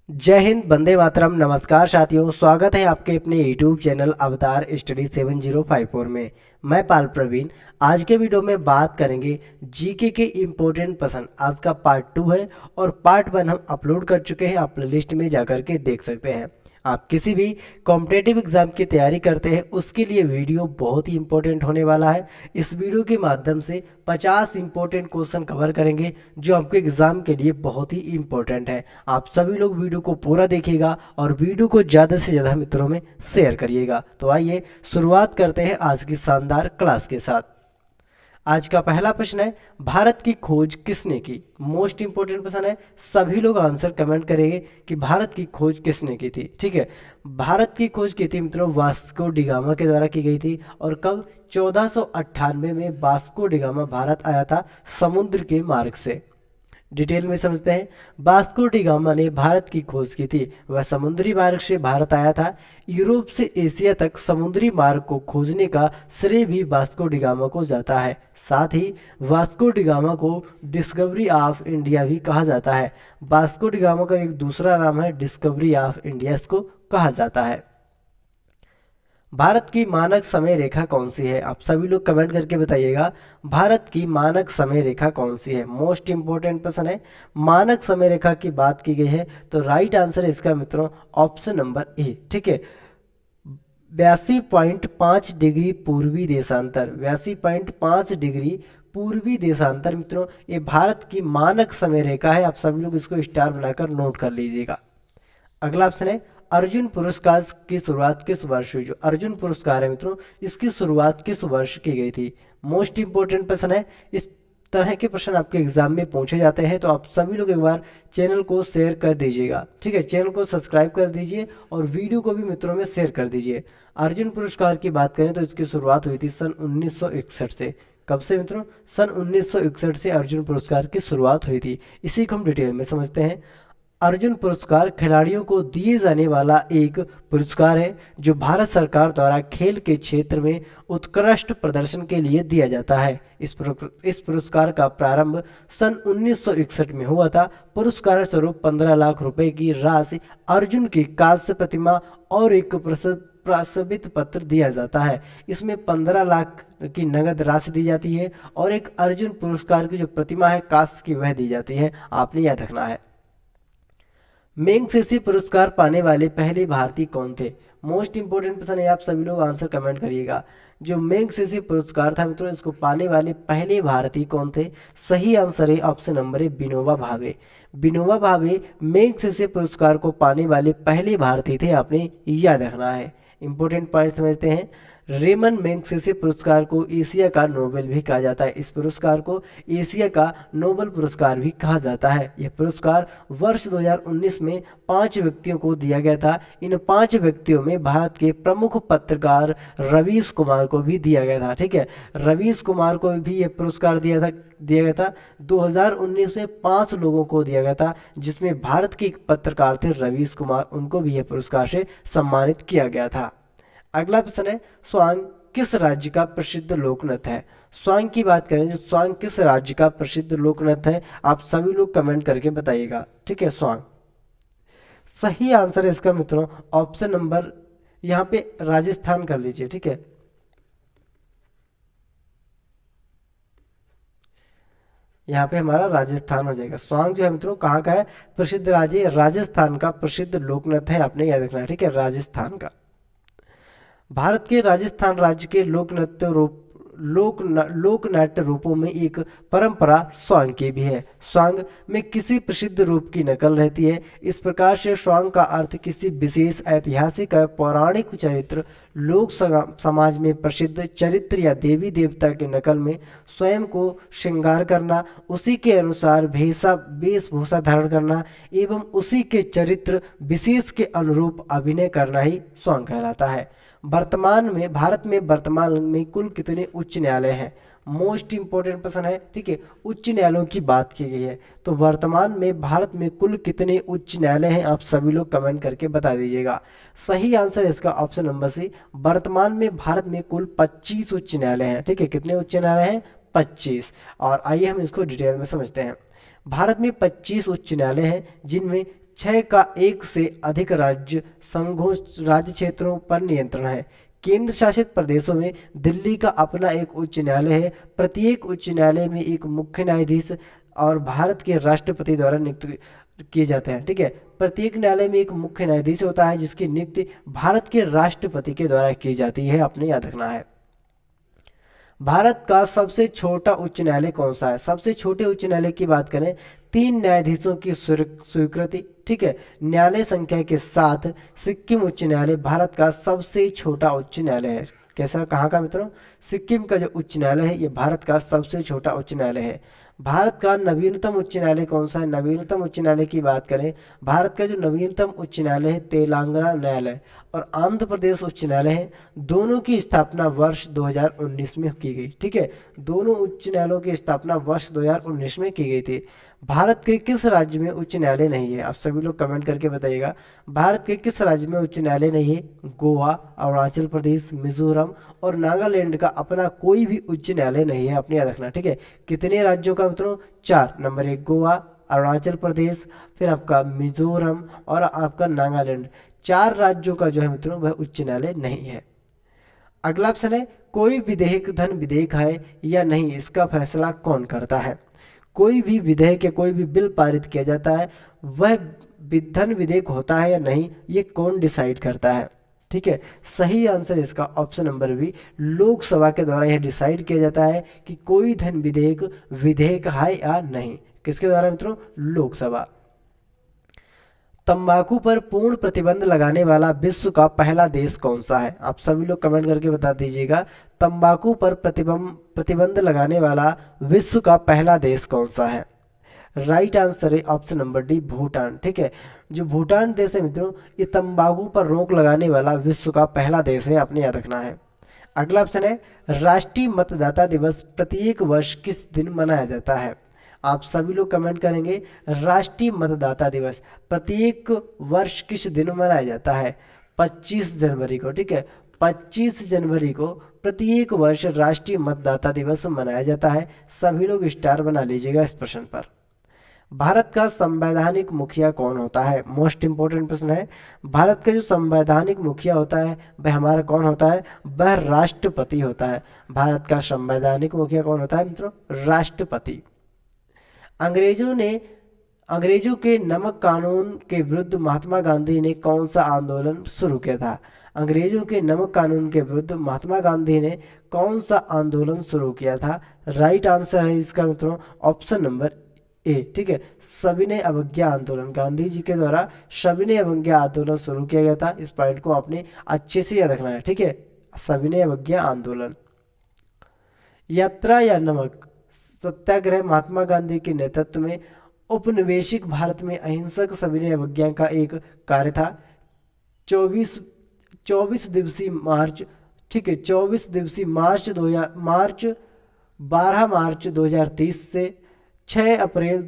जय हिंद, वंदे मातरम। नमस्कार साथियों, स्वागत है आपके अपने यूट्यूब चैनल अवतार स्टडी 7054 में। मैं पाल प्रवीण। आज के वीडियो में बात करेंगे जीके के इम्पोर्टेंट प्रश्न। आज का पार्ट 2 है और पार्ट 1 हम अपलोड कर चुके हैं। आप प्लेलिस्ट में जाकर के देख सकते हैं। आप किसी भी कॉम्पिटेटिव एग्जाम की तैयारी करते हैं उसके लिए वीडियो बहुत ही इंपॉर्टेंट होने वाला है। इस वीडियो के माध्यम से 50 इंपॉर्टेंट क्वेश्चन कवर करेंगे जो आपके एग्जाम के लिए बहुत ही इंपॉर्टेंट है। आप सभी लोग वीडियो को पूरा देखिएगा और वीडियो को ज़्यादा से ज़्यादा मित्रों में शेयर करिएगा। तो आइए शुरुआत करते हैं आज की शानदार क्लास के साथ। आज का पहला प्रश्न है, भारत की खोज किसने की? मोस्ट इंपोर्टेंट प्रश्न है। सभी लोग आंसर कमेंट करेंगे कि भारत की खोज किसने की थी। ठीक है, भारत की खोज की थी मित्रों वास्को डिगामा के द्वारा की गई थी। और कब? 1498 में वास्को डिगामा भारत आया था समुद्र के मार्ग से। डिटेल में समझते हैं। वास्को डी गामा ने भारत की खोज की थी। वह समुद्री मार्ग से भारत आया था। यूरोप से एशिया तक समुद्री मार्ग को खोजने का श्रेय भी वास्को डी गामा को जाता है। साथ ही वास्को डी गामा को डिस्कवरी ऑफ इंडिया भी कहा जाता है। वास्को डी गामा का एक दूसरा नाम है डिस्कवरी ऑफ इंडिया, इसको कहा जाता है। भारत की मानक समय रेखा कौन सी है? आप सभी लोग कमेंट करके बताइएगा, भारत की मानक समय रेखा कौन सी है? मोस्ट इंपोर्टेंट प्रश्न है। मानक समय रेखा की बात की गई है तो राइट आंसर है इसका मित्रों ऑप्शन नंबर ए। ठीक है, 82.5 डिग्री पूर्वी देशांतर। 82.5 डिग्री पूर्वी देशांतर मित्रों, ये भारत की मानक समय रेखा है। आप सभी लोग इसको स्टार बनाकर नोट कर लीजिएगा। अगला ऑप्शन है, अर्जुन पुरस्कार की शुरुआत किस वर्ष हुई? जो अर्जुन पुरस्कार है मित्रों, इसकी शुरुआत किस वर्ष की गई थी? मोस्ट इंपोर्टेंट प्रश्न है। इस तरह के प्रश्न आपके एग्जाम में पूछे जाते हैं तो आप सभी लोग एक बार चैनल को शेयर कर दीजिएगा। ठीक है, चैनल को सब्सक्राइब कर दीजिए और वीडियो को भी मित्रों में शेयर कर दीजिए। अर्जुन पुरस्कार की बात करें तो इसकी शुरुआत हुई थी सन 1961 से। कब से मित्रों? सन 1961 से अर्जुन पुरस्कार की शुरुआत हुई थी। इसी को हम डिटेल में समझते हैं। अर्जुन पुरस्कार खिलाड़ियों को दिए जाने वाला एक पुरस्कार है जो भारत सरकार द्वारा खेल के क्षेत्र में उत्कृष्ट प्रदर्शन के लिए दिया जाता है। इस पुरस्कार का प्रारंभ सन 1961 में हुआ था। पुरस्कार स्वरूप 15 लाख रुपए की राशि, अर्जुन की कांस्य प्रतिमा और एक प्रस्तावित पत्र दिया जाता है। इसमें 15 लाख की नगद राशि दी जाती है और एक अर्जुन पुरस्कार की जो प्रतिमा है कांस्य की वह दी जाती है। आपने याद रखना है। मैग्सेसे पुरस्कार पाने वाले पहले भारतीय कौन थे? मोस्ट इंपोर्टेंट प्रश्न है। आप सभी लोग आंसर कमेंट करिएगा। जो मैग्सेसे पुरस्कार था मित्रों, इसको पाने वाले पहले भारतीय कौन थे? सही आंसर है ऑप्शन नंबर है विनोबा भावे। विनोबा भावे मैग्सेसे पुरस्कार को पाने वाले पहले भारतीय थे। आपने याद रखना है। इंपोर्टेंट पॉइंट समझते हैं। रेमन मैग्सेसे पुरस्कार को एशिया का नोबेल भी कहा जाता है। इस पुरस्कार को एशिया का नोबेल पुरस्कार भी कहा जाता है। यह पुरस्कार वर्ष 2019 में 5 व्यक्तियों को दिया गया था। इन 5 व्यक्तियों में भारत के प्रमुख पत्रकार रवीश कुमार को भी दिया गया था। ठीक है, रवीश कुमार को भी यह पुरस्कार दिया गया था। 2019 में 5 लोगों को दिया गया था जिसमें भारत के एक पत्रकार थे रवीश कुमार, उनको भी यह पुरस्कार से सम्मानित किया गया था। अगला प्रश्न है, स्वांग किस राज्य का प्रसिद्ध लोक नृत्य है? स्वांग की बात करें, जो स्वांग किस राज्य का प्रसिद्ध लोक नृत्य है? आप सभी लोग कमेंट करके बताइएगा। ठीक है, स्वांग सही आंसर है इसका मित्रों ऑप्शन नंबर, यहाँ पे राजस्थान कर लीजिए। ठीक है, यहाँ पे हमारा राजस्थान हो जाएगा। स्वांग जो है मित्रों कहाँ का है? प्रसिद्ध राज्य राजस्थान का प्रसिद्ध लोक नृत्य है। आपने याद रखना है। ठीक है, राजस्थान का। भारत के राजस्थान राज्य के लोक नाट्य रूपों में एक परंपरा स्वांग की भी है। स्वांग में किसी प्रसिद्ध रूप की नकल रहती है। इस प्रकार से स्वांग का अर्थ किसी विशेष ऐतिहासिक या पौराणिक चरित्र, लोक समाज में प्रसिद्ध चरित्र या देवी देवता के नकल में स्वयं को श्रृंगार करना, उसी के अनुसार वेशभूषा धारण करना एवं उसी के चरित्र विशेष के अनुरूप अभिनय करना ही स्वांग कहलाता है। भारत में वर्तमान में कुल कितने उच्च न्यायालय हैं? मोस्ट इंपोर्टेंट प्रश्न है। ठीक है, उच्च न्यायालयों की बात की गई है तो वर्तमान में भारत में कुल कितने उच्च न्यायालय हैं? आप सभी लोग कमेंट करके बता दीजिएगा। सही आंसर है इसका ऑप्शन नंबर सी। वर्तमान में भारत में कुल 25 उच्च न्यायालय हैं। ठीक है, कितने उच्च न्यायालय हैं? 25। और आइए हम इसको डिटेल में समझते हैं। भारत में 25 उच्च न्यायालय हैं जिनमें 6 का एक से अधिक राज्य संघों राज्य क्षेत्रों पर नियंत्रण है। केंद्र शासित प्रदेशों में दिल्ली का अपना एक उच्च न्यायालय है। प्रत्येक उच्च न्यायालय में एक मुख्य न्यायाधीश और भारत के राष्ट्रपति द्वारा नियुक्त किए जाते हैं। ठीक है, प्रत्येक न्यायालय में एक मुख्य न्यायाधीश होता है जिसकी नियुक्ति भारत के राष्ट्रपति के द्वारा की जाती है, आपने याद रखना है। भारत का सबसे छोटा उच्च न्यायालय कौन सा है? सबसे छोटे उच्च न्यायालय की बात करें, 3 न्यायाधीशों की स्वीकृति, ठीक है, न्यायालय संख्या के साथ सिक्किम उच्च न्यायालय भारत का सबसे छोटा उच्च न्यायालय है। कैसा, कहाँ का मित्रों? सिक्किम का जो उच्च न्यायालय है ये भारत का सबसे छोटा उच्च न्यायालय है। भारत का नवीनतम उच्च न्यायालय कौन सा है? नवीनतम उच्च न्यायालय की बात करें, भारत का जो नवीनतम उच्च न्यायालय है तेलंगाना न्यायालय और आंध्र प्रदेश उच्च न्यायालय है। दोनों की स्थापना वर्ष 2019 में की गई। ठीक है, दोनों उच्च न्यायालयों की स्थापना वर्ष 2019 में की गई थी। भारत के किस राज्य में उच्च न्यायालय नहीं है? आप सभी लोग कमेंट करके बताइएगा, भारत के किस राज्य में उच्च न्यायालय नहीं है? गोवा, अरुणाचल प्रदेश, मिजोरम और नागालैंड का अपना कोई भी उच्च न्यायालय नहीं है, अपने याद रखना। ठीक है, कितने राज्यों का मित्रों? 4। नंबर 1 गोवा, अरुणाचल प्रदेश, फिर आपका मिजोरम और आपका नागालैंड, 4 राज्यों का जो है मित्रों वह उच्च न्यायालय नहीं है। अगला ऑप्शन है, कोई विधेयक धन विधेयक है या नहीं, इसका फैसला कौन करता है? कोई भी विधेयक या कोई भी बिल पारित किया जाता है वह धन विधेयक होता है या नहीं, ये कौन डिसाइड करता है? ठीक है, सही आंसर इसका ऑप्शन नंबर बी, लोकसभा के द्वारा यह डिसाइड किया जाता है कि कोई धन विधेयक विधेयक है या नहीं। किसके द्वारा मित्रों? लोकसभा। तंबाकू पर पूर्ण प्रतिबंध लगाने वाला विश्व का पहला देश कौन सा है? आप सभी लोग कमेंट करके बता दीजिएगा, तंबाकू पर प्रतिबंध लगाने वाला विश्व का पहला देश कौन सा है? राइट आंसर है ऑप्शन नंबर डी, भूटान। ठीक है, जो भूटान देश है मित्रों ये तंबाकू पर रोक लगाने वाला विश्व का पहला देश है, आपने याद रखना है। अगला ऑप्शन है, राष्ट्रीय मतदाता दिवस प्रत्येक वर्ष किस दिन मनाया जाता है? आप सभी लोग कमेंट करेंगे, राष्ट्रीय मतदाता दिवस प्रत्येक वर्ष किस दिन मनाया जाता है? 25 जनवरी को। ठीक है, 25 जनवरी को प्रत्येक वर्ष राष्ट्रीय मतदाता दिवस मनाया जाता है। सभी लोग स्टार बना लीजिएगा इस प्रश्न पर। भारत का संवैधानिक मुखिया कौन होता है? मोस्ट इंपोर्टेंट प्रश्न है। भारत का जो संवैधानिक मुखिया होता है वह हमारा कौन होता है? वह राष्ट्रपति होता है। भारत का संवैधानिक मुखिया कौन होता है मित्रों? राष्ट्रपति। अंग्रेजों के नमक कानून के विरुद्ध महात्मा गांधी ने कौन सा आंदोलन शुरू किया था? अंग्रेजों के नमक कानून के विरुद्ध महात्मा गांधी ने कौन सा आंदोलन शुरू किया था? राइट आंसर है इसका मित्रों ऑप्शन नंबर ए। ठीक है, सविनय अवज्ञा आंदोलन, गांधी जी के द्वारा सविनय अवज्ञा आंदोलन शुरू किया गया था। इस पॉइंट को आपने अच्छे से याद रखना है। ठीक है, सविनय अवज्ञा आंदोलन। यात्रा या नमक सत्याग्रह महात्मा गांधी के नेतृत्व में औपनिवेशिक भारत में अहिंसक सविनय अवज्ञा का एक कार्य था। 24 दिवसीय मार्च, ठीक है, 24 दिवसीय मार्च 12 मार्च 2030 से 6 अप्रैल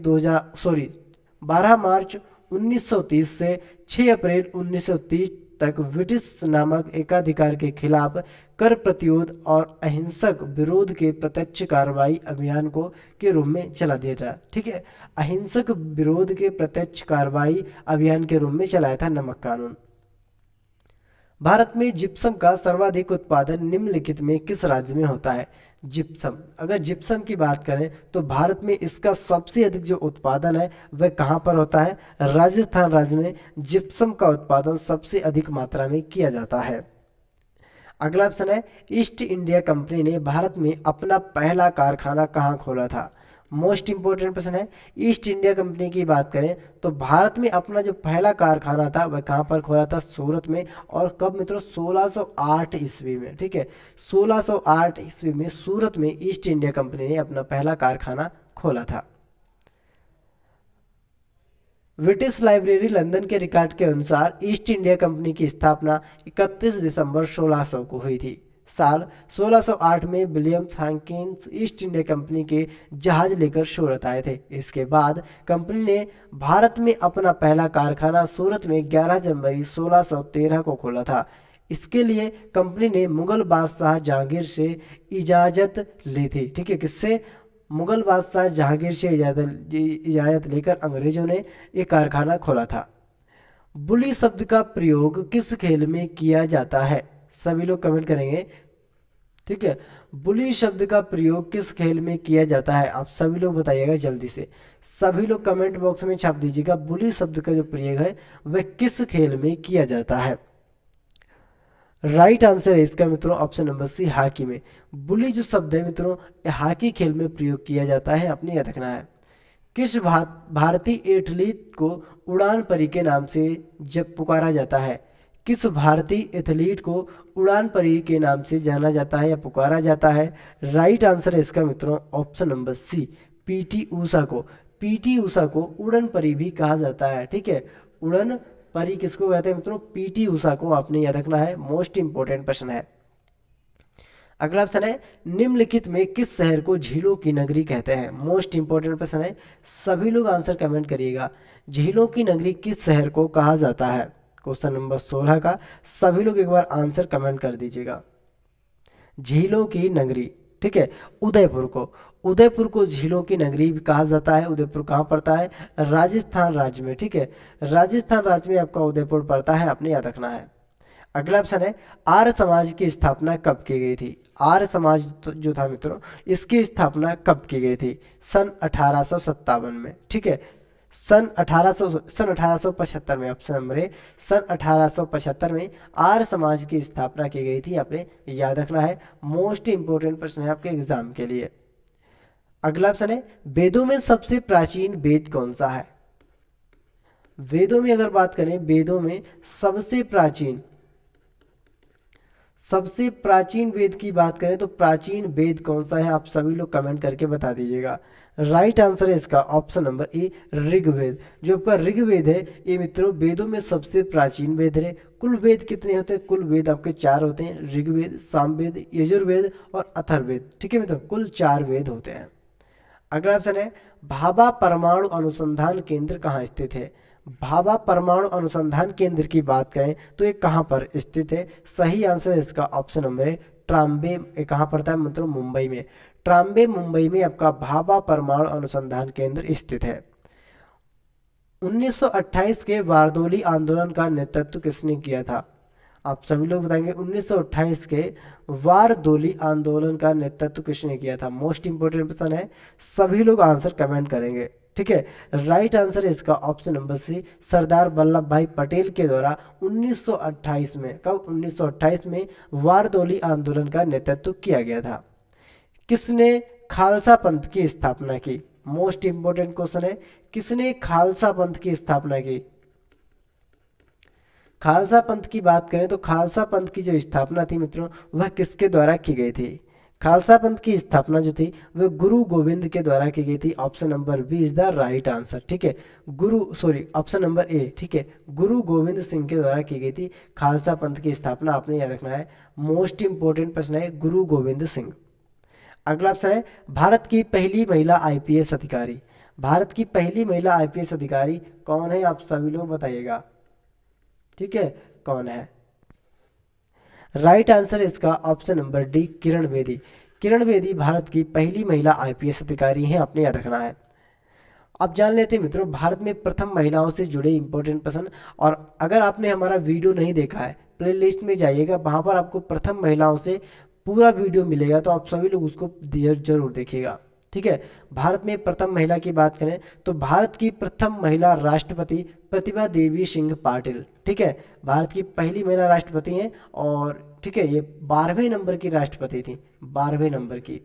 12 मार्च 1930 से 6 अप्रैल 1930 तक ब्रिटिश नामक एकाधिकार के खिलाफ कर प्रतिरोध और अहिंसक विरोध के प्रत्यक्ष कार्रवाई अभियान को के रूप में चला दिया था। ठीक है, अहिंसक विरोध के प्रत्यक्ष कार्रवाई अभियान के रूप में चलाया था नमक कानून। भारत में जिप्सम का सर्वाधिक उत्पादन निम्नलिखित में किस राज्य में होता है? जिप्सम, अगर जिप्सम की बात करें तो भारत में इसका सबसे अधिक जो उत्पादन है वह कहाँ पर होता है? राजस्थान राज्य में जिप्सम का उत्पादन सबसे अधिक मात्रा में किया जाता है। अगला ऑप्शन है, ईस्ट इंडिया कंपनी ने भारत में अपना पहला कारखाना कहाँ खोला था? मोस्ट इंपोर्टेंट प्रश्न है। ईस्ट इंडिया कंपनी की बात करें तो भारत में अपना जो पहला कारखाना था वह कहाँ पर खोला था? सूरत में। और कब मित्रों? 1608 ईस्वी में। ठीक है, 1608 ईस्वी में सूरत में ईस्ट इंडिया कंपनी ने अपना पहला कारखाना खोला था। ब्रिटिश लाइब्रेरी लंदन के रिकॉर्ड के अनुसार ईस्ट इंडिया कंपनी की स्थापना 31 दिसंबर 1600 को हुई थी। साल 1608 में William Hawkins east India company के जहाज लेकर सूरत आए थे। इसके बाद कंपनी ने भारत में अपना पहला कारखाना सूरत में 11 जनवरी 1613 को खोला था। इसके लिए कंपनी ने मुगल बादशाह जहांगीर से इजाज़त ली थी। ठीक है, किससे? मुगल बादशाह जहांगीर से इजाज़त लेकर अंग्रेजों ने एक कारखाना खोला था। बुली शब्द का प्रयोग किस खेल में किया जाता है? सभी लोग कमेंट करेंगे। ठीक है, बुली शब्द का प्रयोग किस खेल में किया जाता है? आप सभी लोग बताइएगा जल्दी से, सभी लोग कमेंट बॉक्स में छाप दीजिएगा बुली शब्द का जो प्रयोग है वह किस खेल में किया जाता है। राइट आंसर है इसका मित्रों ऑप्शन नंबर सी, हॉकी में। बुली जो शब्द है मित्रों हॉकी खेल में प्रयोग किया जाता है, अपने याद रखना है। किस भारतीय एथलीट को उड़ान परी के नाम से जब पुकारा जाता है? किस भारतीय एथलीट को उड़ान परी के नाम से जाना जाता है या पुकारा जाता है? राइट आंसर है इसका मित्रों option number C, PT Usha को। पीटी ऊषा को उड़न परी भी कहा जाता है। ठीक है, उड़न परी किसको कहते हैं मित्रों? पीटी ऊषा को, आपने याद रखना है, मोस्ट इंपोर्टेंट प्रश्न है। अगला ऑप्शन है निम्नलिखित में किस शहर को झीलों की नगरी कहते हैं? मोस्ट इंपोर्टेंट प्रश्न है, सभी लोग आंसर कमेंट करिएगा। झीलों की नगरी किस शहर को कहा जाता है? क्वेश्चन नंबर 16 का सभी लोग एक बार आंसर कमेंट कर दीजिएगा। झीलों की नगरी, ठीक है, उदयपुर को। उदयपुर को झीलों की नगरी भी कहा जाता है। उदयपुर कहाँ पड़ता है? राजस्थान राज्य में। ठीक है, राजस्थान राज्य में आपका उदयपुर पड़ता है, आपने याद रखना है। अगला ऑप्शन है आर्य समाज की स्थापना कब की गई थी? आर्य समाज जो था मित्रों इसकी स्थापना कब की गई थी? सन 1857 में। ठीक है, सन 1875 में, ऑप्शन नंबर ए, सन 1875 में आर्य समाज की स्थापना की गई थी, आपने याद रखना है। मोस्ट इंपोर्टेंट प्रश्न है आपके एग्जाम के लिए। अगला ऑप्शन है वेदों में सबसे प्राचीन वेद कौन सा है? वेदों में अगर बात करें, वेदों में सबसे प्राचीन वेद की बात करें तो प्राचीन वेद कौन सा है? आप सभी लोग कमेंट करके बता दीजिएगा। राइट आंसर है इसका ऑप्शन नंबर ए, ऋग्वेद। जो आपका ऋग्वेद है ये मित्रों वेदों में सबसे प्राचीन वेद है। कुल वेद कितने होते हैं? कुल वेद आपके 4 होते हैं, ऋग्वेद, सामवेद, यजुर्वेद और अथर्ववेद। ठीक है मित्रों, कुल 4 वेद होते हैं। अगला ऑप्शन है भाभा परमाणु अनुसंधान केंद्र कहाँ स्थित है? भाभा परमाणु अनुसंधान केंद्र की बात करें तो ये कहाँ पर स्थित है? सही आंसर है इसका ऑप्शन नंबर है ट्राम्बे। कहाँ पड़ता है मतलब? मुंबई में। ट्राम्बे मुंबई में आपका भाभा परमाणु अनुसंधान केंद्र स्थित है। 1928 के बारदोली आंदोलन का नेतृत्व किसने किया था? आप सभी लोग बताएंगे 1928 के वारदोली आंदोलन का नेतृत्व किसने किया था? मोस्ट इंपोर्टेंट प्रश्न है, सभी लोग आंसर कमेंट करेंगे। ठीक है, राइट आंसर है इसका ऑप्शन नंबर सी, सरदार वल्लभ भाई पटेल के द्वारा 1928 में। कब? 1928 में वारदोली आंदोलन का नेतृत्व किया गया था। किसने खालसा पंथ की स्थापना की? मोस्ट इंपोर्टेंट क्वेश्चन है, किसने खालसा पंथ की स्थापना की? खालसा पंथ की बात करें तो खालसा पंथ की जो स्थापना थी मित्रों वह किसके द्वारा की गई थी? खालसा पंथ की स्थापना जो थी वह गुरु गोविंद के द्वारा की गई थी। Option number B is the right answer. ठीक है, ऑप्शन नंबर ए, ठीक है, गुरु गोविंद सिंह के द्वारा की गई थी खालसा पंथ की स्थापना, आपने याद रखना है। मोस्ट इंपोर्टेंट प्रश्न है, गुरु गोविंद सिंह। अगला ऑप्शन है भारत की पहली महिला आईपीएस अधिकारी। भारत की पहली महिला आईपीएस अधिकारी कौन है? आप सभी लोग बताइएगा। ठीक है, कौन है? राइट आंसर इसका option number D, Kiran Bedi. Kiran Bedi Bharat की पहली महिला आईपीएस अधिकारी हैं, आपने याद रखना है। अब जान लेते हैं मित्रों भारत में प्रथम महिलाओं से जुड़े इंपॉर्टेंट प्रश्न। और अगर आपने हमारा वीडियो नहीं देखा है, प्लेलिस्ट में जाइएगा, वहां पर आपको प्रथम महिलाओं से पूरा वीडियो मिलेगा, तो आप सभी लोग उसको जरूर देखिएगा। ठीक है, भारत में प्रथम महिला की बात करें तो भारत की प्रथम महिला राष्ट्रपति प्रतिभा देवी सिंह पाटिल। ठीक है, भारत की पहली महिला राष्ट्रपति हैं और ठीक है ये 12वें नंबर की राष्ट्रपति थी, 12वें नंबर की।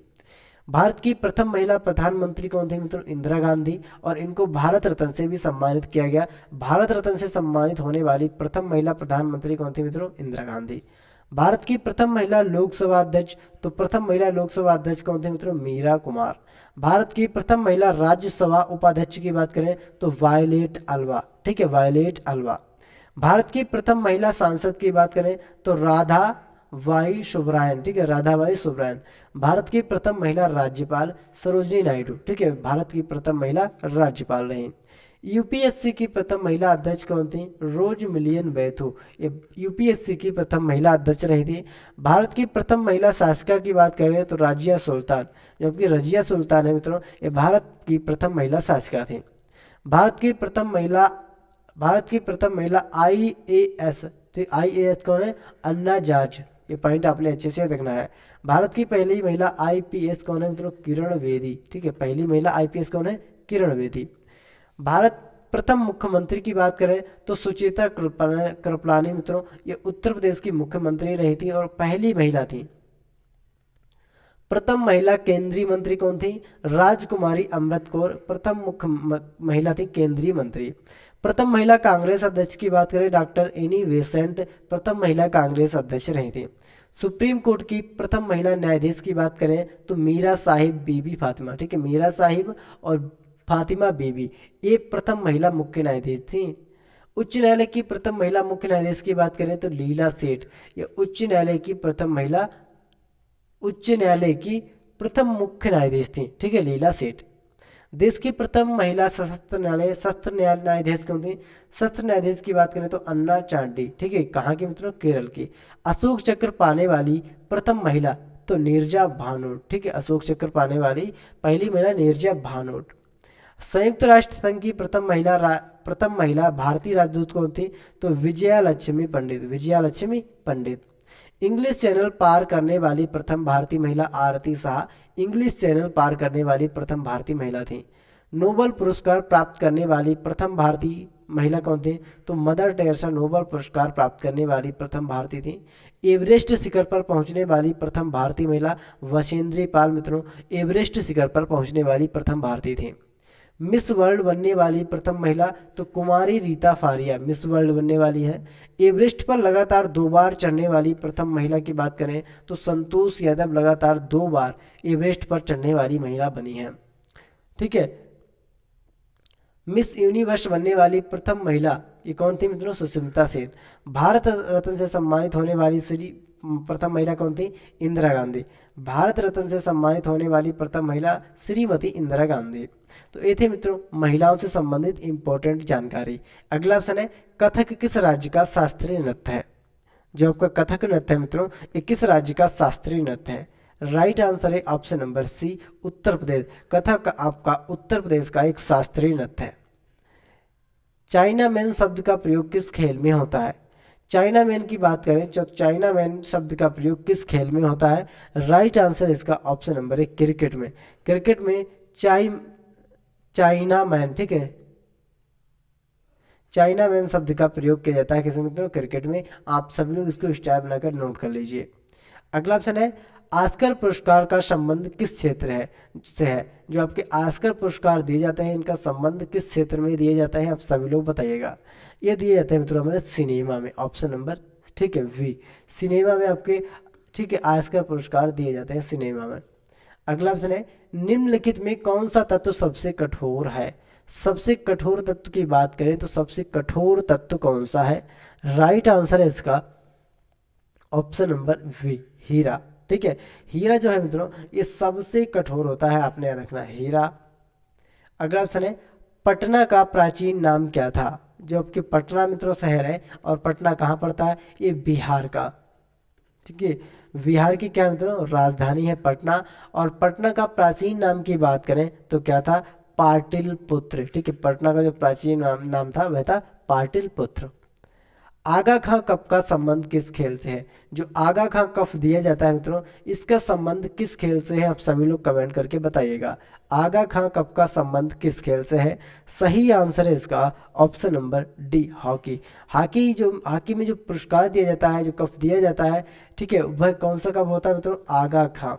भारत की प्रथम महिला प्रधानमंत्री कौन थी मित्रों? इंदिरा गांधी। और इनको भारत रत्न से भी सम्मानित किया गया। भारत रत्न से सम्मानित होने वाली प्रथम महिला प्रधानमंत्री कौन थी मित्रों? इंदिरा गांधी। भारत की प्रथम महिला लोकसभा अध्यक्ष, तो प्रथम महिला लोकसभा अध्यक्ष कौन थे मित्रों? मीरा कुमार। भारत की प्रथम महिला राज्यसभा उपाध्यक्ष की बात करें तो वायलेट अल्वा। ठीक है, वायलेट अल्वा। भारत की प्रथम महिला सांसद की बात करें तो राधा बाई सुब्रायन। ठीक है, राधा बाई सुब्रायन। भारत की प्रथम महिला राज्यपाल सरोजनी नायडू। ठीक है, भारत की प्रथम महिला राज्यपाल रही। यूपीएससी की प्रथम महिला अध्यक्ष कौन थी? रोज मिलियन बैथू। ये यूपीएससी की प्रथम महिला अध्यक्ष रही थी। भारत की प्रथम महिला शासिका की बात करें तो राजिया सुल्तान, जबकि रजिया सुल्तान है मित्रों ये भारत की प्रथम महिला शासिका थी। भारत की प्रथम महिला भारत की प्रथम महिला IAS, तो IAS कौन है? अन्ना जार्ज। ये पॉइंट आपने अच्छे से देखना है। भारत की पहली महिला IPS कौन है मित्रों? किरण बेदी। ठीक है, पहली महिला IPS कौन है? किरण बेदी। भारत प्रथम मुख्यमंत्री की बात करें तो सुचेता कृपलानी मित्रों, ये उत्तर प्रदेश की मुख्यमंत्री रही थी और पहली महिला थी। प्रथम महिला केंद्रीय मंत्री कौन थी? राजकुमारी अमृत कौर प्रथम मुख्य महिला थी केंद्रीय मंत्री। प्रथम महिला कांग्रेस अध्यक्ष की बात करें, डॉक्टर एनी बेसेंट प्रथम महिला कांग्रेस अध्यक्ष रही थी। सुप्रीम कोर्ट की प्रथम महिला न्यायाधीश की बात करें तो मीरा साहिब बीबी फातिमा। ठीक है, मीरा साहिब और फातिमा बीबी ये प्रथम महिला मुख्य न्यायाधीश थी। उच्च न्यायालय की प्रथम महिला मुख्य न्यायाधीश की बात करें तो लीला सेठ, ये उच्च न्यायालय की प्रथम मुख्य न्यायाधीश थी। ठीक है, लीला सेठ। देश की प्रथम महिला सशस्त्र न्यायाधीश कौन थी? सशस्त्र न्यायाधीश की बात करें तो अन्ना चांडी। ठीक है, कहाँ की मित्रों? केरल की। अशोक चक्र पाने वाली प्रथम महिला तो नीरजा भानोट। ठीक है, अशोक चक्र पाने वाली पहली महिला नीरजा भानोट। संयुक्त राष्ट्र संघ की प्रथम महिला भारतीय राजदूत कौन थी? तो विजया लक्ष्मी पंडित। इंग्लिश चैनल पार करने वाली प्रथम भारतीय महिला आरती शाह इंग्लिश चैनल पार करने वाली प्रथम भारतीय महिला थी। नोबेल पुरस्कार प्राप्त करने वाली प्रथम भारतीय महिला कौन थी? तो मदर टेरेसा नोबेल पुरस्कार प्राप्त करने वाली प्रथम भारतीय थी। एवरेस्ट शिखर पर पहुंचने वाली प्रथम भारतीय महिला वसेंद्री पाल मित्रों, एवरेस्ट शिखर पर पहुंचने वाली प्रथम भारतीय थी। मिस वर्ल्ड बनने वाली प्रथम महिला तो कुमारी रीता फारिया मिस वर्ल्ड बनने वाली है। एवरेस्ट पर लगातार 2 बार चढ़ने वाली प्रथम महिला की बात करें तो संतोष यादव लगातार 2 बार एवरेस्ट पर चढ़ने वाली महिला बनी है। ठीक है, मिस यूनिवर्स बनने वाली प्रथम महिला ये कौन थी मित्रों? सुष्मिता सेन। भारत रत्न से सम्मानित होने वाली प्रथम महिला कौन थी? इंदिरा गांधी। भारत रत्न से सम्मानित होने वाली प्रथम महिला श्रीमती इंदिरा गांधी। तो ये थे मित्रों महिलाओं से संबंधित इंपॉर्टेंट जानकारी। अगला ऑप्शन है कथक किस राज्य का शास्त्रीय नृत्य है? जो आपका कथक नृत्य है मित्रों, ये किस राज्य का शास्त्रीय नृत्य है? राइट आंसर है ऑप्शन नंबर सी, उत्तर प्रदेश। कथक आपका उत्तर प्रदेश का एक शास्त्रीय नृत्य है। चाइना मैन शब्द का प्रयोग किस खेल में होता है? चाइना मैन की बात करें तो चाइना मैन शब्द का प्रयोग किस खेल में होता है? राइट आंसर इसका ऑप्शन नंबर है क्रिकेट में। क्रिकेट में चाइना मैन, ठीक है, चाइना मैन शब्द का प्रयोग किया जाता है किसमें मित्रों? क्रिकेट में। आप सभी लोग इसको स्टार बनाकर नोट कर लीजिए। अगला ऑप्शन है ऑस्कर पुरस्कार का संबंध किस क्षेत्र से है? जो आपके ऑस्कर पुरस्कार दिए जाते हैं इनका संबंध किस क्षेत्र में दिए जाते हैं? आप सभी लोग बताइएगा। ये दिए जाते हैं मित्रों हमारे सिनेमा में, ऑप्शन नंबर, ठीक है, वी, सिनेमा में आपके, ठीक है, ऑस्कर पुरस्कार दिए जाते हैं सिनेमा में। अगला ऑप्शन है निम्नलिखित में कौन सा तत्व सबसे कठोर है? सबसे कठोर तत्व की बात करें तो सबसे कठोर तत्व कौन सा है? राइट आंसर है इसका ऑप्शन नंबर वी, हीरा। ठीक है, हीरा जो है मित्रों ये सबसे कठोर होता है, आपने याद रखना है, हीरा। अगला ऑप्शन है पटना का प्राचीन नाम क्या था? जो आपके पटना मित्रों शहर है और पटना कहाँ पड़ता है? ये बिहार का, ठीक है, बिहार की क्या मित्रों राजधानी है पटना। और पटना का प्राचीन नाम की बात करें तो क्या था? पाटिलपुत्र। ठीक है, पटना का जो प्राचीन नाम था वह था पाटिलपुत्र। आगा खां कप का संबंध किस खेल से है? जो आगा खां कप दिया जाता है मित्रों इसका संबंध किस खेल से है? आप सभी लोग कमेंट करके बताइएगा। आगा खां कप का संबंध किस खेल से है? सही आंसर है इसका option number D, hockey. Hockey में जो पुरस्कार दिया जाता है, जो कप दिया जाता है, ठीक है, वह कौन सा कप होता है मित्रों? आगा खां।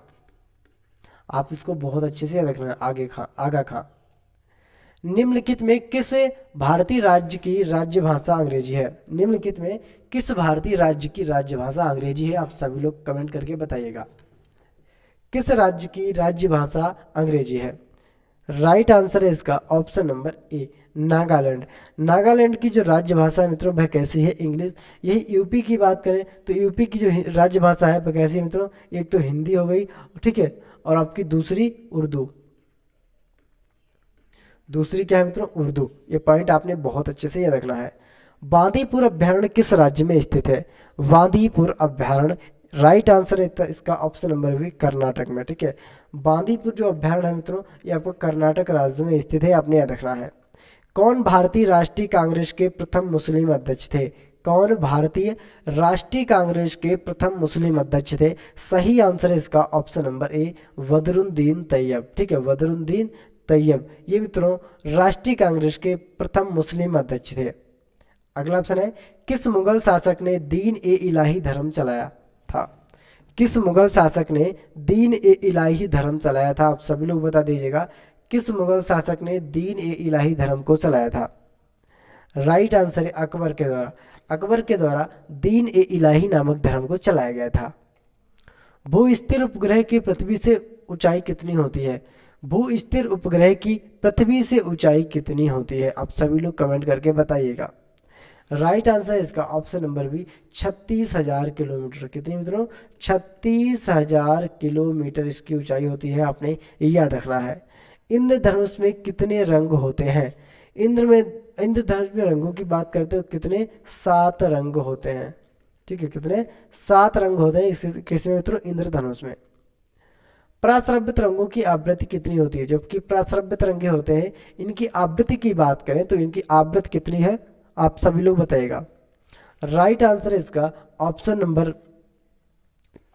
आप इसको बहुत अच्छे से याद रखना, आगा खां। निम्नलिखित में किस भारतीय राज्य की राज्य भाषा अंग्रेजी है? निम्नलिखित में किस भारतीय राज्य की राज्य भाषा अंग्रेजी है? आप सभी लोग कमेंट करके बताइएगा। किस राज्य की राज्य भाषा अंग्रेजी है? राइट आंसर है इसका ऑप्शन नंबर ए, नागालैंड। नागालैंड की जो राज्य भाषा है मित्रों वह कैसी है? इंग्लिश। यही यूपी की बात करें तो यूपी की जो राज्य भाषा है वह कैसी है मित्रों? एक तो हिंदी हो गई, ठीक है, और आपकी दूसरी उर्दू। दूसरी क्या है मित्रों? उर्दू। ये पॉइंट आपने बहुत अच्छे से याद रखना है। बांदीपुर अभ्यारण्य किस राज्य में स्थित है? बांदीपुर अभ्यारण्य, राइट आंसर है इसका ऑप्शन नंबर भी कर्नाटक में। ठीक है, बांदीपुर जो अभ्यारण्य है मित्रों ये आपको कर्नाटक राज्य में स्थित है, आपने याद रखना है। कौन भारतीय राष्ट्रीय कांग्रेस के प्रथम मुस्लिम अध्यक्ष थे? कौन भारतीय राष्ट्रीय कांग्रेस के प्रथम मुस्लिम अध्यक्ष थे? सही आंसर है इसका option number A, Badruddin Tayyab. ठीक है, बदरुद्दीन तैयब ये मित्रों राष्ट्रीय कांग्रेस के प्रथम मुस्लिम अध्यक्ष थे। अगला ऑप्शन है, किस मुगल शासक ने दीन ए इलाही धर्म चलाया था? किस मुगल शासक ने दीन ए इलाही धर्म चलाया था? आप सभी लोग बता दीजिएगा, किस मुगल शासक ने दीन ए इलाही धर्म को चलाया था? राइट आंसर है अकबर के द्वारा। अकबर के द्वारा दीन ए इलाही नामक धर्म को चलाया गया था। भू स्थिर उपग्रह की पृथ्वी से ऊंचाई कितनी होती है? भू स्थिर उपग्रह की पृथ्वी से ऊंचाई कितनी होती है? आप सभी लोग कमेंट करके बताइएगा। राइट आंसर है इसका ऑप्शन नंबर बी, 36,000 किलोमीटर। कितनी मित्रों? 36,000 किलोमीटर इसकी ऊंचाई होती है, आपने याद रखना है। इंद्रधनुष में कितने रंग होते हैं? इंद्रधनुष में रंगों की बात करते हो कितने? 7 रंग होते हैं। ठीक है, कितने? 7 रंग होते हैं किसमें मित्रों? इंद्रधनुष में। प्राश्रव्य रंगों की आवृत्ति कितनी होती है? जबकि प्राश्रव्य रंगे होते हैं, इनकी आवृत्ति की बात करें तो इनकी आवृत्ति कितनी है? आप सभी लोग बताइएगा। राइट आंसर है इसका ऑप्शन नंबर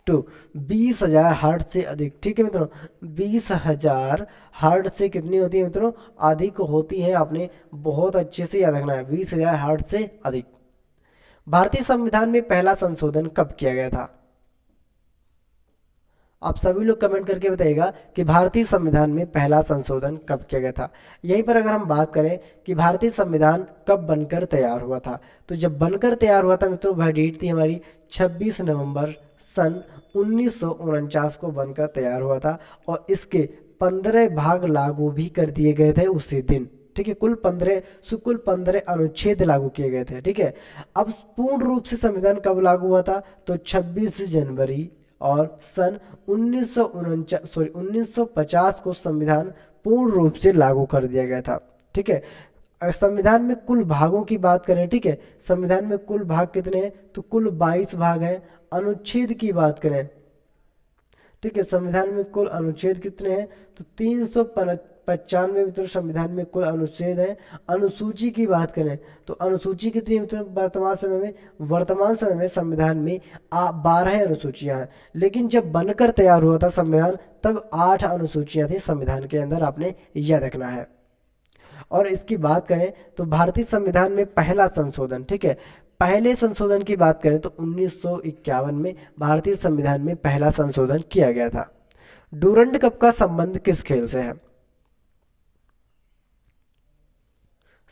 2, 20,000 हर्ट्ज से अधिक। ठीक है मित्रों, 20,000 हर्ट्ज से कितनी होती है मित्रों? अधिक होती है। आपने बहुत अच्छे से याद रखना है, 20,000 हर्ट्ज से अधिक। भारतीय संविधान में पहला संशोधन कब किया गया था? आप सभी लोग कमेंट करके बताइएगा कि भारतीय संविधान में पहला संशोधन कब किया गया था। यहीं पर अगर हम बात करें कि भारतीय संविधान कब बनकर तैयार हुआ था, तो जब बनकर तैयार हुआ था मित्रों, वह डेट थी हमारी 26 नवंबर सन 1949 को बनकर तैयार हुआ था और इसके 15 भाग लागू भी कर दिए गए थे उसी दिन। ठीक है, कुल 15 अनुच्छेद लागू किए गए थे। ठीक है, अब पूर्ण रूप से संविधान कब लागू हुआ था? तो 26 जनवरी और सन 1950 को संविधान पूर्ण रूप से लागू कर दिया गया था। ठीक है, संविधान में कुल भागों की बात करें, ठीक है, संविधान में कुल भाग कितने हैं? तो कुल 22 भाग हैं। अनुच्छेद की बात करें, ठीक है, संविधान में कुल अनुच्छेद कितने हैं? तो 395 मित्रों संविधान में कुल अनुच्छेद हैं। अनुसूची की बात करें तो अनुसूची कितनी है मित्रों वर्तमान समय में? वर्तमान समय में संविधान में 12 अनुसूचियां हैं, लेकिन जब बनकर तैयार हुआ था संविधान तब 8 अनुसूचियां थी संविधान के अंदर, आपने याद रखना है। और इसकी बात करें तो भारतीय संविधान में पहला संशोधन, ठीक है, पहले संशोधन की बात करें तो 1951 में भारतीय संविधान में पहला संशोधन किया गया था। डूरंड कप का संबंध किस खेल से है?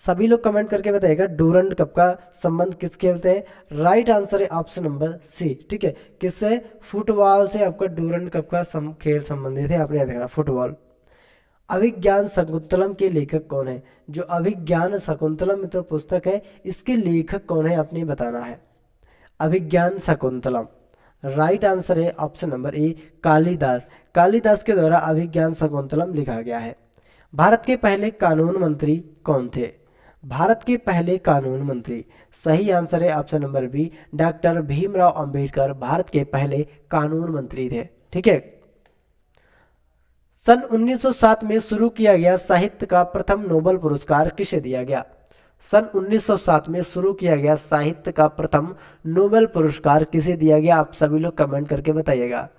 सभी लोग कमेंट करके बताइएगा, डूरंड कप का संबंध किस खेल से है? राइट आंसर है ऑप्शन नंबर सी। ठीक है, किससे? फुटबॉल से आपका डूरंड कप का खेल संबंधित है, आपने याद रखना, फुटबॉल। अभिज्ञान शकुंतलम के लेखक कौन है? जो अभिज्ञान शकुंतलम मित्र पुस्तक है, इसके लेखक कौन है आपने बताना है। अभिज्ञान शकुंतलम, राइट आंसर है ऑप्शन नंबर ए, कालिदास। कालिदास के द्वारा अभिज्ञान शकुंतलम लिखा गया है। भारत के पहले कानून मंत्री कौन थे? भारत के पहले कानून मंत्री, सही आंसर है option number B, doctor Bhimrao Ambedkar Bharat के पहले कानून मंत्री थे। ठीक है, सन 1907 में शुरू किया गया साहित्य का प्रथम नोबेल पुरस्कार किसे दिया गया? सन 1907 में शुरू किया गया साहित्य का प्रथम नोबेल पुरस्कार किसे दिया गया? आप सभी लोग कमेंट करके बताइएगा।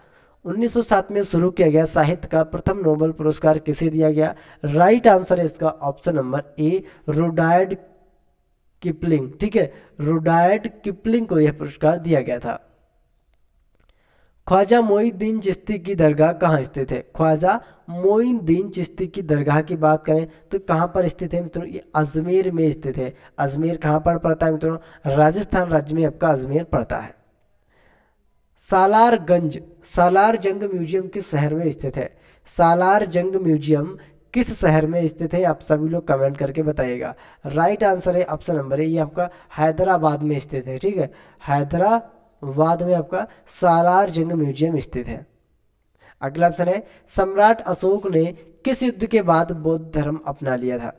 1907 में शुरू किया गया साहित्य का प्रथम नोबेल पुरस्कार किसे दिया गया? राइट आंसर है इसका ऑप्शन नंबर ए, रुडयार्ड किपलिंग। ठीक है, रुडयार्ड किपलिंग को यह पुरस्कार दिया गया था। ख्वाजा मोइनुद्दीन चिश्ती की दरगाह कहाँ स्थित है? ख्वाजा मोइनुद्दीन चिश्ती की दरगाह की बात करें तो कहाँ पर स्थित है मित्रों? ये अजमेर में स्थित है। अजमेर कहाँ पर पड़ता है मित्रों? राजस्थान राज्य में आपका अजमेर पड़ता है। सालार जंग म्यूजियम किस शहर में स्थित है? सालार जंग म्यूजियम किस शहर में स्थित है? आप सभी लोग कमेंट करके बताइएगा। राइट आंसर है ऑप्शन नंबर ए, ये आपका हैदराबाद में स्थित है। ठीक है, हैदराबाद में आपका सालार जंग म्यूजियम स्थित है। अगला ऑप्शन है, सम्राट अशोक ने किस युद्ध के बाद बौद्ध धर्म अपना लिया था?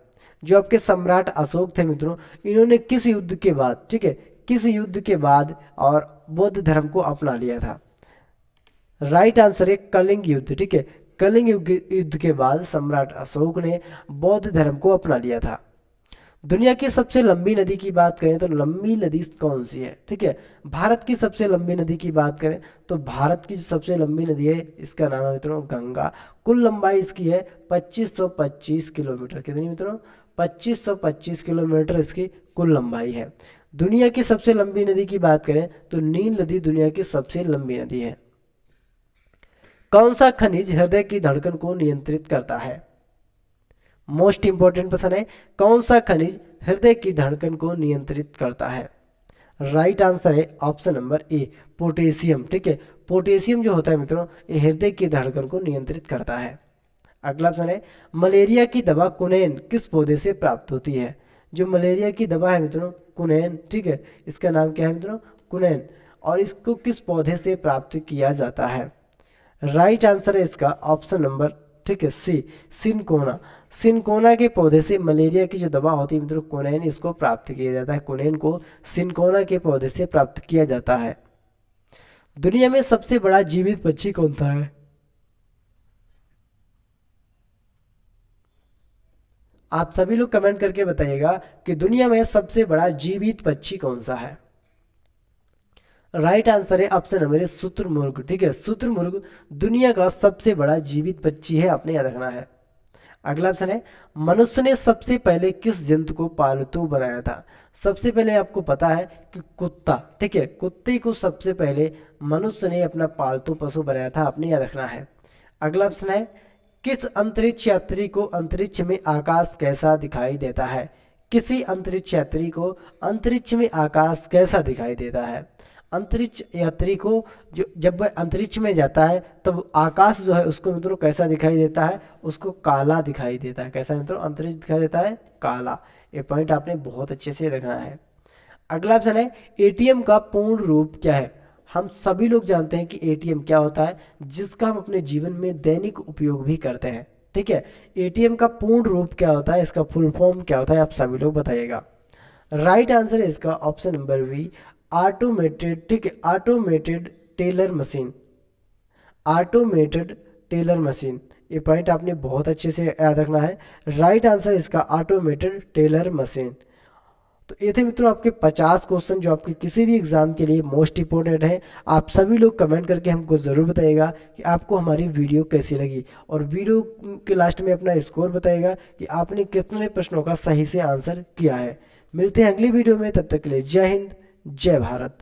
जो आपके सम्राट अशोक थे मित्रों, इन्होंने किस युद्ध के बाद, ठीक है, किस युद्ध के बाद और बौद्ध धर्म को अपना लिया था? राइट आंसर है कलिंग युद्ध। ठीक है, कलिंग युद्ध के बाद सम्राट अशोक ने बौद्ध धर्म को अपना लिया था। दुनिया की सबसे लंबी नदी की बात करें तो लंबी नदी कौन सी है, ठीक है। भारत की सबसे लंबी नदी की बात करें तो भारत की जो सबसे लंबी नदी है इसका नाम है मित्रों गंगा। कुल लंबाई इसकी है 2525 किलोमीटर। कितनी मित्रों? 2525 किलोमीटर इसकी कुल लंबाई है। दुनिया की सबसे लंबी नदी की बात करें तो नील नदी दुनिया की सबसे लंबी नदी है। कौन सा खनिज हृदय की धड़कन को नियंत्रित करता है? मोस्ट इंपॉर्टेंट प्रश्न है, कौन सा खनिज हृदय की धड़कन को नियंत्रित करता है? राइट आंसर है ऑप्शन नंबर ए, पोटेशियम, ठीक है। पोटेशियम जो होता है मित्रों ये हृदय की धड़कन को नियंत्रित करता है। अगला प्रश्न है, मलेरिया की दवा कुनैन किस पौधे से प्राप्त होती है? जो मलेरिया की दवा है मित्रों कुनैन, ठीक है, इसका नाम क्या है मित्रों? कुनैन। और इसको किस पौधे से प्राप्त किया जाता है? राइट आंसर है इसका ऑप्शन नंबर, ठीक है, सी, सिनकोना। सिनकोना के पौधे से मलेरिया की जो दवा होती है मित्रों कुनैन, इसको प्राप्त किया जाता है। कुनैन को सिनकोना के पौधे से प्राप्त किया जाता है। दुनिया में सबसे बड़ा जीवित पक्षी कौन सा है? आप सभी लोग कमेंट करके बताइएगा कि दुनिया में सबसे बड़ा जीवित पक्षी कौन सा है। राइट आंसर है ऑप्शन नंबर शुतुरमुर्ग, ठीक है। शुतुरमुर्ग दुनिया का सबसे बड़ा जीवित पक्षी है, आपने याद रखना है। अगला ऑप्शन है, मनुष्य ने सबसे पहले किस जंतु को पालतू बनाया था? सबसे पहले आपको पता है कि कुत्ता, ठीक है, कुत्ते को सबसे पहले मनुष्य ने अपना पालतू पशु बनाया था, आपने याद रखना है। अगला ऑप्शन है, किस अंतरिक्ष यात्री को अंतरिक्ष में आकाश कैसा दिखाई देता है? किसी अंतरिक्ष यात्री को अंतरिक्ष में आकाश कैसा दिखाई देता है? अंतरिक्ष यात्री को जो जब वह अंतरिक्ष में जाता है तब आकाश जो है उसको मित्रों कैसा दिखाई देता है? उसको काला दिखाई देता है। कैसा मित्रों? अंतरिक्ष दिखाई देता है काला। ये पॉइंट आपने बहुत अच्छे से देखना है। अगला ऑप्शन है, एटीएम का पूर्ण रूप क्या है? हम सभी लोग जानते हैं कि एटीएम क्या होता है, जिसका हम अपने जीवन में दैनिक उपयोग भी करते हैं, ठीक है। एटीएम का पूर्ण रूप क्या होता है, इसका फुल फॉर्म क्या होता है, आप सभी लोग बताइएगा। राइट आंसर है इसका ऑप्शन नंबर बी, ऑटोमेटेड, ठीक है, automated teller machine. Automated teller machine, ये पॉइंट आपने बहुत अच्छे से याद रखना है। राइट आंसर इसका ऑटोमेटेड टेलर मशीन। तो ये थे मित्रों आपके 50 क्वेश्चन जो आपके किसी भी एग्जाम के लिए मोस्ट इंपॉर्टेंट है। आप सभी लोग कमेंट करके हमको ज़रूर बताइएगा कि आपको हमारी वीडियो कैसी लगी, और वीडियो के लास्ट में अपना स्कोर बताइएगा कि आपने कितने प्रश्नों का सही से आंसर किया है। मिलते हैं अगली वीडियो में, तब तक के लिए जय हिंद, जय भारत।